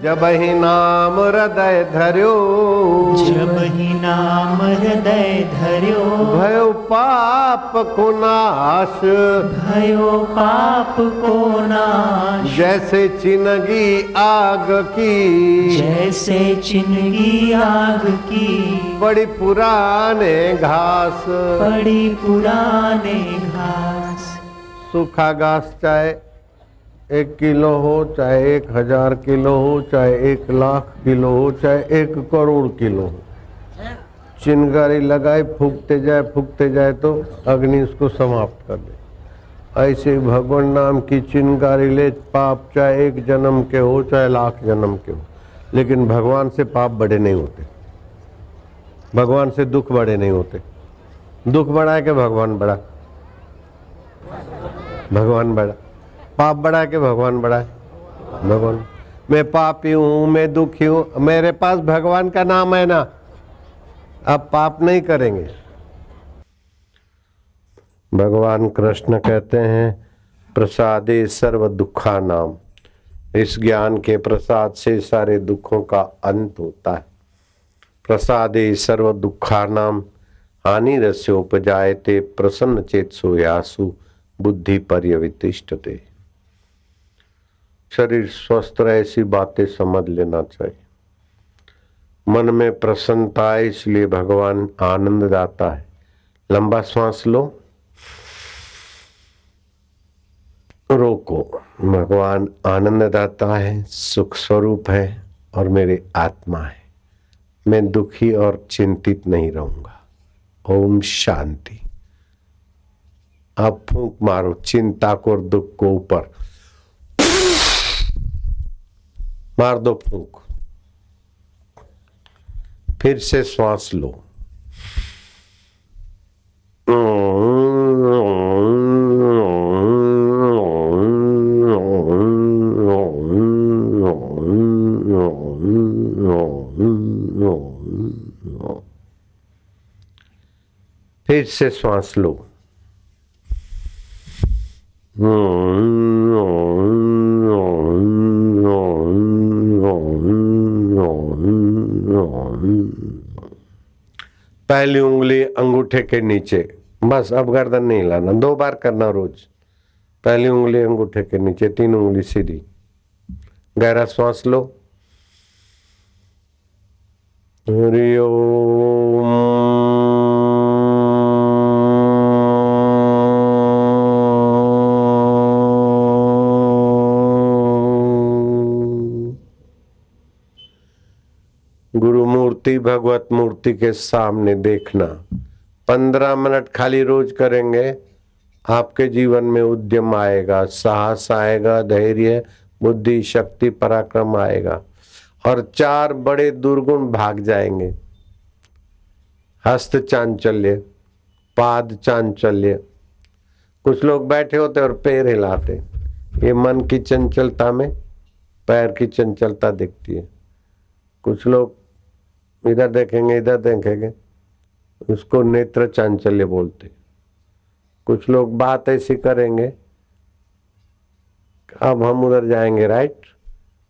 जब ही नाम हृदय धर्यो, जब ही नाम हृदय धर्यो, भयो पाप को नाश, भयो पाप को नाश। जैसे चिनगी आग की, जैसे चिनगी आग की, बड़ी पुराने घास, पड़ी पुराने घास। सूखा घास चाहे 1 किलो हो, चाहे 1000 किलो हो, चाहे 1,00,000 किलो हो, चाहे 1 करोड़ किलो हो, चिंगारी लगाए फूकते जाए तो अग्नि उसको समाप्त कर दे। ऐसे भगवान नाम की चिंगारी ले, पाप चाहे 1 जन्म के हो, चाहे 1,00,000 जन्म के हो, लेकिन भगवान से पाप बड़े नहीं होते, भगवान से दुख बड़े नहीं होते। दुख बड़ा है कि भगवान बड़ा? भगवान बड़ा। पाप बड़ा है कि भगवान बड़ा है? भगवान। मैं पापी हूं, मैं दुखी हूं, मेरे पास भगवान का नाम है ना, अब पाप नहीं करेंगे। भगवान कृष्ण कहते हैं प्रसादे सर्व दुखा नाम, इस ज्ञान के प्रसाद से सारे दुखों का अंत होता है। प्रसादे सर्व दुखा नाम हानि रस्योपजायते प्रसन्न चेतसो यासु बुद्धि पर्यवितिष्ठते। शरीर स्वस्थ रहे ऐसी बातें समझ लेना चाहिए। मन में प्रसन्नता है इसलिए भगवान आनंद दाता है। लंबा श्वास लो, रोको। भगवान आनंद दाता है, सुख स्वरूप है और मेरे आत्मा है। मैं दुखी और चिंतित नहीं रहूंगा। ओम शांति। अब फूंक मारो चिंता को और दुख को ऊपर, मार दो फूंक। फिर से श्वास लो। फिर से श्वास लो। पहली उंगली अंगूठे के नीचे, बस अब गर्दन नहीं हिलाना, 2 बार करना रोज। पहली उंगली अंगूठे के नीचे, 3 उंगली सीधी। गहरा श्वास लो। हरि ओम। गुरु मूर्ति भगवत मूर्ति के सामने देखना। 15 मिनट खाली रोज करेंगे, आपके जीवन में उद्यम आएगा, साहस आएगा, धैर्य, बुद्धि, शक्ति, पराक्रम आएगा और 4 बड़े दुर्गुण भाग जाएंगे। हस्त चांचल्य, पाद चांचल्य। कुछ लोग बैठे होते और पैर हिलाते, ये मन की चंचलता में पैर की चंचलता दिखती है। कुछ लोग इधर देखेंगे इधर देखेंगे, उसको नेत्र चांचल्य बोलते। कुछ लोग बात ऐसी करेंगे, अब हम उधर जाएंगे राइट,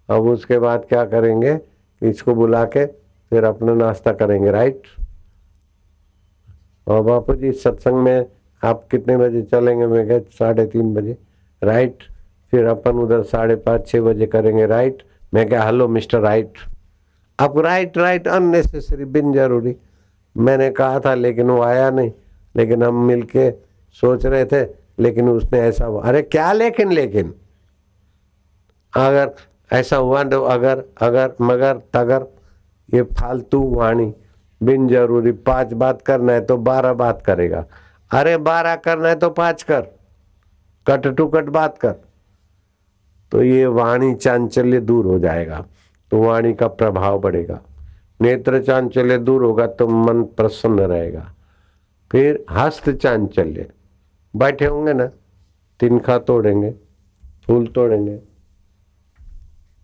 अब उसके बाद क्या करेंगे, इसको बुला के फिर अपना नाश्ता करेंगे राइट। और बापू जी सत्संग में आप कितने बजे चलेंगे? मैं कह 3:30 बजे राइट। फिर अपन उधर 5:30-6 बजे करेंगे राइट। मैं क्या हेलो मिस्टर राइट। अब राइट राइट अननेसेसरी, बिन जरूरी। मैंने कहा था लेकिन वो आया नहीं, लेकिन हम मिलके सोच रहे थे, लेकिन उसने ऐसा हुआ। अरे क्या लेकिन अगर ऐसा हुआ तो अगर मगर तगर, ये फालतू वाणी बिन जरूरी। 5 बात करना है तो 12 बात करेगा। अरे 12 करना है तो 5 कर, कट टू कट बात कर, तो ये वाणी चांचल्य दूर हो जाएगा, तो वाणी का प्रभाव बढ़ेगा। नेत्र चांचल्य दूर होगा तो मन प्रसन्न रहेगा। फिर हस्त चांचल्य, बैठे होंगे ना, तिनखा तोड़ेंगे, फूल तोड़ेंगे,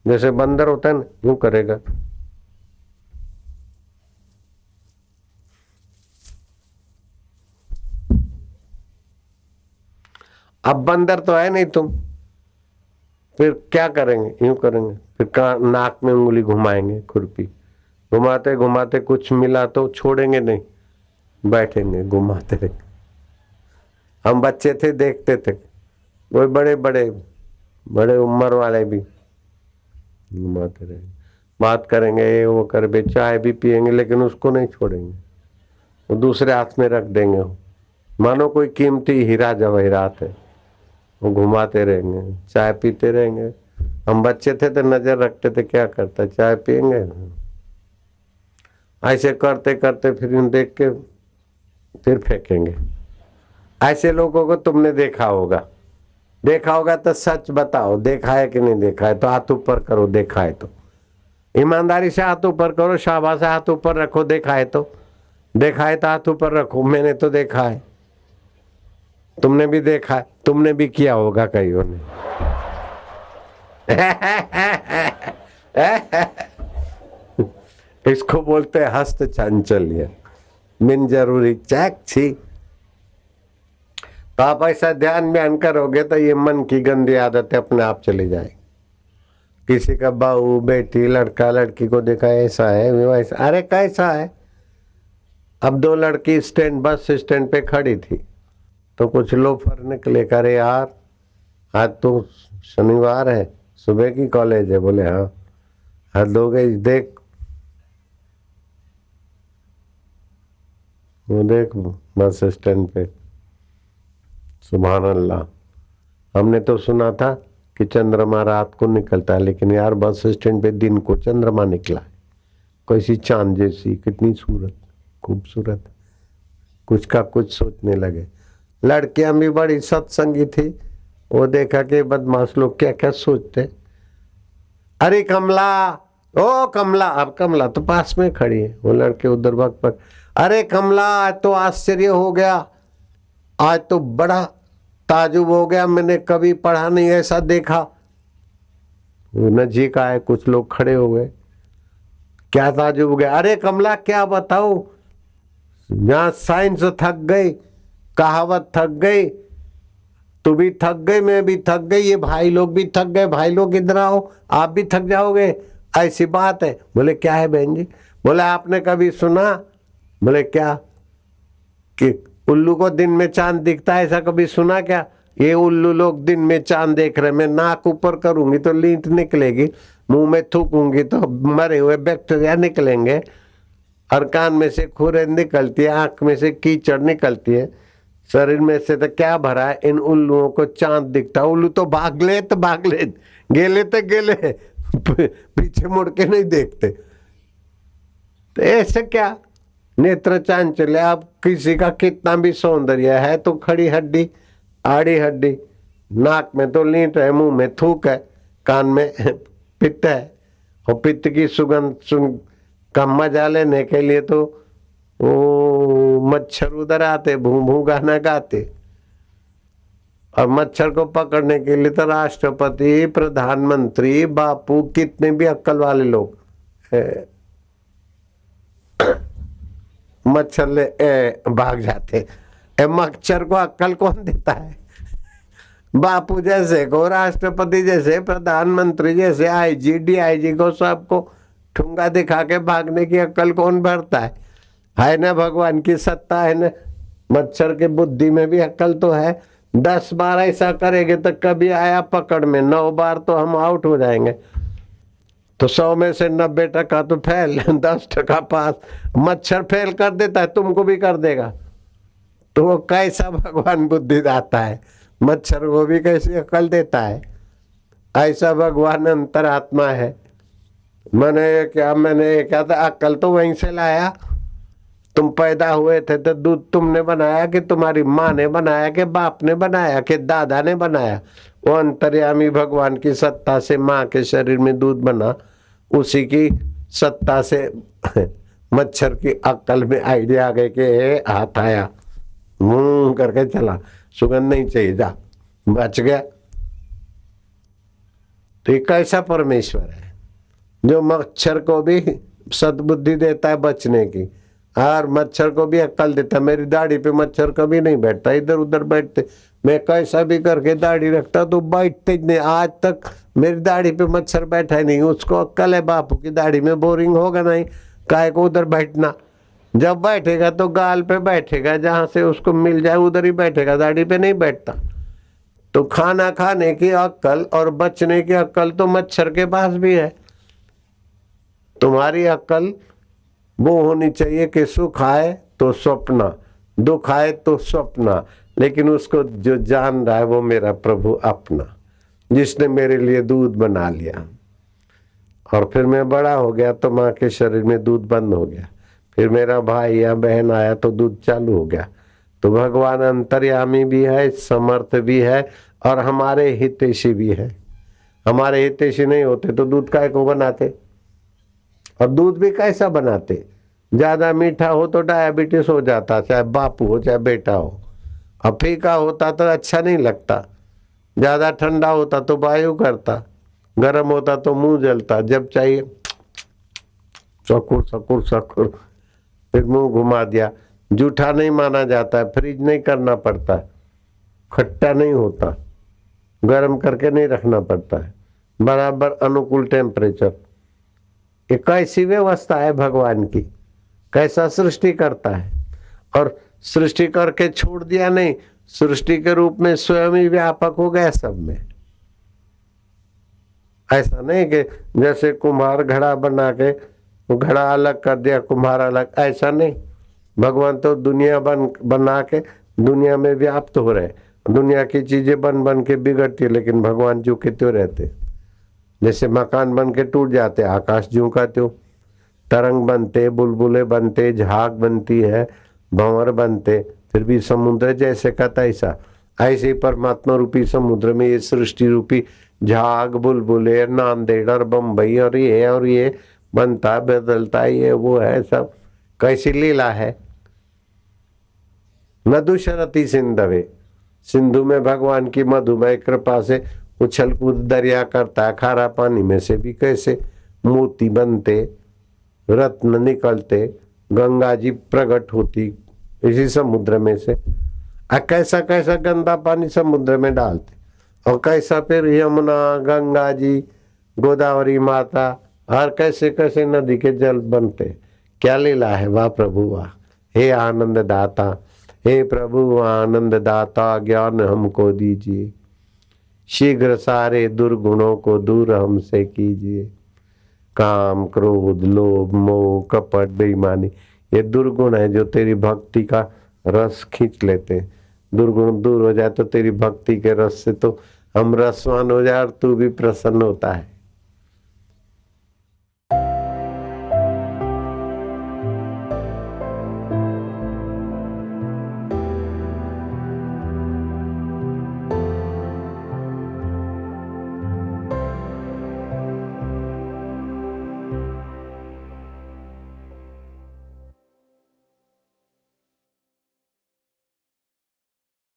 जैसे बंदर होता है ना, यूं करेगा। अब बंदर तो है नहीं तुम, फिर क्या करेंगे, यूं करेंगे, फिर नाक में उंगली घुमाएंगे, खुरपी घुमाते घुमाते कुछ मिला तो छोड़ेंगे नहीं, बैठेंगे घुमाते रहेंगे। हम बच्चे थे देखते थे, वो बड़े बड़े बड़े उम्र वाले भी घुमाते रहेंगे, बात करेंगे, ये वो कर, चाय भी पियेंगे, लेकिन उसको नहीं छोड़ेंगे, वो दूसरे हाथ में रख देंगे, मानो कोई कीमती हीरा जवाहरात है, वो घुमाते रहेंगे, चाय पीते रहेंगे। हम बच्चे थे तो नजर रखते थे, क्या करता, चाय पियेंगे, ऐसे करते करते फिर उन देख के फिर फेंकेंगे। ऐसे लोगों को तुमने देखा होगा, देखा होगा तो सच बताओ, देखा है कि नहीं देखा है, तो हाथ ऊपर करो, देखा है तो ईमानदारी से हाथ ऊपर करो, शाबाश हाथ ऊपर रखो, देखा है तो, देखा है तो हाथ ऊपर रखो, मैंने तो देखा है, तुमने भी देखा है, तुमने भी किया होगा कईयों ने। इसको बोलते हैं हस्त चांचल्य, बिन जरूरी चैक छी। तो आप ऐसा ध्यान बयान करोगे तो ये मन की गंदी आदतें अपने आप चली जाएगी। किसी का बहू बेटी लड़का लड़की को देखा ऐसा है वैसा, अरे कैसा है। अब दो लड़की बस स्टैंड पे खड़ी थी तो कुछ लोफर निकले, करे यार आज तो शनिवार है, सुबह की कॉलेज है, बोले हाँ, हद हो गई, देख वो देख बस स्टैंड पे, सुभान अल्लाह। हमने तो सुना था कि चंद्रमा रात को निकलता है, लेकिन यार बस स्टैंड पे दिन को चंद्रमा निकला है, कैसी चांद जैसी, कितनी सूरत खूबसूरत, कुछ का कुछ सोचने लगे। लड़कियां भी बड़ी सत्संगी थी, वो देखा कि बदमाश लोग क्या क्या सोचते। अरे कमला, ओ कमला, अब कमला तो पास में खड़ी है, वो लड़के उधर भाग पर, अरे कमला आज तो आश्चर्य हो गया, आज तो बड़ा ताजुब हो गया, मैंने कभी पढ़ा नहीं ऐसा देखा। नजीक आए, कुछ लोग खड़े हो गए, क्या ताजुब हो गया, अरे कमला क्या बताऊं, यहां साइंस थक गई, कहावत थक गई, तू भी थक गई, मैं भी थक गई, ये भाई लोग भी थक गए, भाई लोग इधर आओ, आप भी थक जाओगे, ऐसी बात है। बोले क्या है बहन जी, बोले आपने कभी सुना, बोले क्या, कि उल्लू को दिन में चांद दिखता है, ऐसा कभी सुना क्या। ये उल्लू लोग दिन में चांद देख रहे, मैं नाक ऊपर करूंगी तो लींट निकलेगी, मुंह में थूकूंगी तो मरे हुए बैक्टीरिया निकलेंगे, और कान में से खुरे निकलती है, आंख में से कीचड़ निकलती है, शरीर में से तो क्या भरा है, इन उल्लुओं को चांद दिखता। उल्लू तो भाग ले तो भाग ले, गेले तो गेले, पीछे मुड़ के नहीं देखते। तो ऐसे क्या नेत्र चांचल्य, अब किसी का कितना भी सौंदर्य है तो खड़ी हड्डी आड़ी हड्डी, नाक में तो लींट है, मुंह में थूक है, कान में पित्त है, और पित्त की सुगंध का मजा लेने के लिए तो वो मच्छर उधर आते, भू भू गाना गाते, और मच्छर को पकड़ने के लिए तो राष्ट्रपति प्रधानमंत्री बापू कितने भी अक्ल वाले लोग मच्छर ले भाग जाते। मच्छर को अक्ल कौन देता है, बापू जैसे को, राष्ट्रपति जैसे, प्रधानमंत्री जैसे, आईजी डीआईजी को सबको ठुंगा दिखा के भागने की अक्ल कौन भरता है ना, भगवान की सत्ता है ना। मच्छर के बुद्धि में भी अक्ल तो है, 10 बार ऐसा करेंगे तो कभी आया पकड़ में, 9 बार तो हम आउट हो जाएंगे, तो 100 में से 90% तो फेल, 10% पास। मच्छर फेल कर देता है, तुमको भी कर देगा, तो वो कैसा भगवान बुद्धि दाता है, मच्छर को भी कैसी अकल देता है। ऐसा भगवान अंतरात्मा है। मैंने क्या था, अकल तो वहीं से लाया, तुम पैदा हुए थे तो दूध तुमने बनाया कि तुम्हारी माँ ने बनाया कि बाप ने बनाया कि दादा ने बनाया, वो अंतर्यामी भगवान की सत्ता से माँ के शरीर में दूध बना, उसी की सत्ता से मच्छर की अक्ल में आइडिया आ गए कि हाथ आया, मुंह करके चला, सुगंध नहीं चाहिए, जा बच गया। तो ये कैसा परमेश्वर है जो मच्छर को भी सद्बुद्धि देता है बचने की, और मच्छर को भी अक्ल देता है। मेरी दाढ़ी पे मच्छर कभी नहीं बैठता, इधर उधर बैठते, मैं कैसा भी करके दाढ़ी रखता तो बैठते ही नहीं। आज तक मेरी दाढ़ी पे मच्छर बैठा ही नहीं, उसको अक्ल है बापू की दाढ़ी में बोरिंग होगा नहीं, काय को उधर बैठना। जब बैठेगा तो गाल पे बैठेगा, जहां से उसको मिल जाए उधर ही बैठेगा, दाढ़ी पे नहीं बैठता। तो खाना खाने की अक्ल और बचने की अक्ल तो मच्छर के पास भी है। तुम्हारी अक्ल वो होनी चाहिए कि सुख आए तो स्वप्न, दुख आए तो स्वप्न, लेकिन उसको जो जान रहा है वो मेरा प्रभु अपना, जिसने मेरे लिए दूध बना लिया। और फिर मैं बड़ा हो गया तो माँ के शरीर में दूध बंद हो गया, फिर मेरा भाई या बहन आया तो दूध चालू हो गया। तो भगवान अंतर्यामी भी है, समर्थ भी है और हमारे हितैषी भी है। हमारे हितैषी नहीं होते तो दूध काय को बनाते, और दूध भी कैसा बनाते? ज्यादा मीठा हो तो डायबिटीज हो जाता, चाहे बापू हो चाहे बेटा हो। और फीका होता तो अच्छा नहीं लगता, ज्यादा ठंडा होता तो वायु करता, गर्म होता तो मुंह जलता, जब चाहिए सकुर सकुर सकुर, फिर मुंह घुमा दिया। जूठा नहीं माना जाता है, फ्रीज नहीं करना पड़ता है, खट्टा नहीं होता, गर्म करके नहीं रखना पड़ता है, बराबर अनुकूल टेम्परेचर। ये कैसी व्यवस्था है भगवान की, कैसा सृष्टि करता है। और सृष्टि करके छोड़ दिया नहीं, सृष्टि के रूप में स्वयं ही व्यापक हो गया सब में। ऐसा नहीं कि जैसे कुम्हार घड़ा बना के वो घड़ा अलग कर दिया, कुम्हार अलग, ऐसा नहीं। भगवान तो दुनिया बना के दुनिया में व्याप्त हो रहे। दुनिया की चीजें बन बन के बिगड़ती, लेकिन भगवान जो के त्यों रहते। जैसे मकान बन के टूट जाते, आकाश ज्यों का त्यों, तरंग बनते, बुलबुले बनते, झाग बनती है, भंवर बनते, फिर भी समुद्र जैसे का तैसा। ऐसे परमात्मा रूपी समुद्र में ये सृष्टि रूपी झाग, बुलबुले, नांदेड़ और बम्बई और ये बनता बदलता, ये वो है सब। कैसी लीला है। मधुशरति सिंधवे, सिंधु में भगवान की मधुमय कृपा से उछल कूद दरिया करता है। खारा पानी में से भी कैसे मोती बनते, रत्न निकलते, गंगा जी प्रकट होती इसी समुद्र में से। कैसा कैसा गंदा पानी समुद्र में डालते, और कैसा फिर यमुना, गंगा जी, गोदावरी माता, और कैसे कैसे नदी के जल बनते। क्या लीला है, वाह प्रभु वाह। हे आनंद दाता, हे प्रभु आनंद दाता, ज्ञान हमको दीजिए, शीघ्र सारे दुर्गुणों को दूर हमसे कीजिए। काम, क्रोध, लोभ, मोह, कपट, बेईमानी, ये दुर्गुण है जो तेरी भक्ति का रस खींच लेते। दुर्गुण दूर हो जाए तो तेरी भक्ति के रस से तो हम रसवान हो जाए और तू भी प्रसन्न होता है।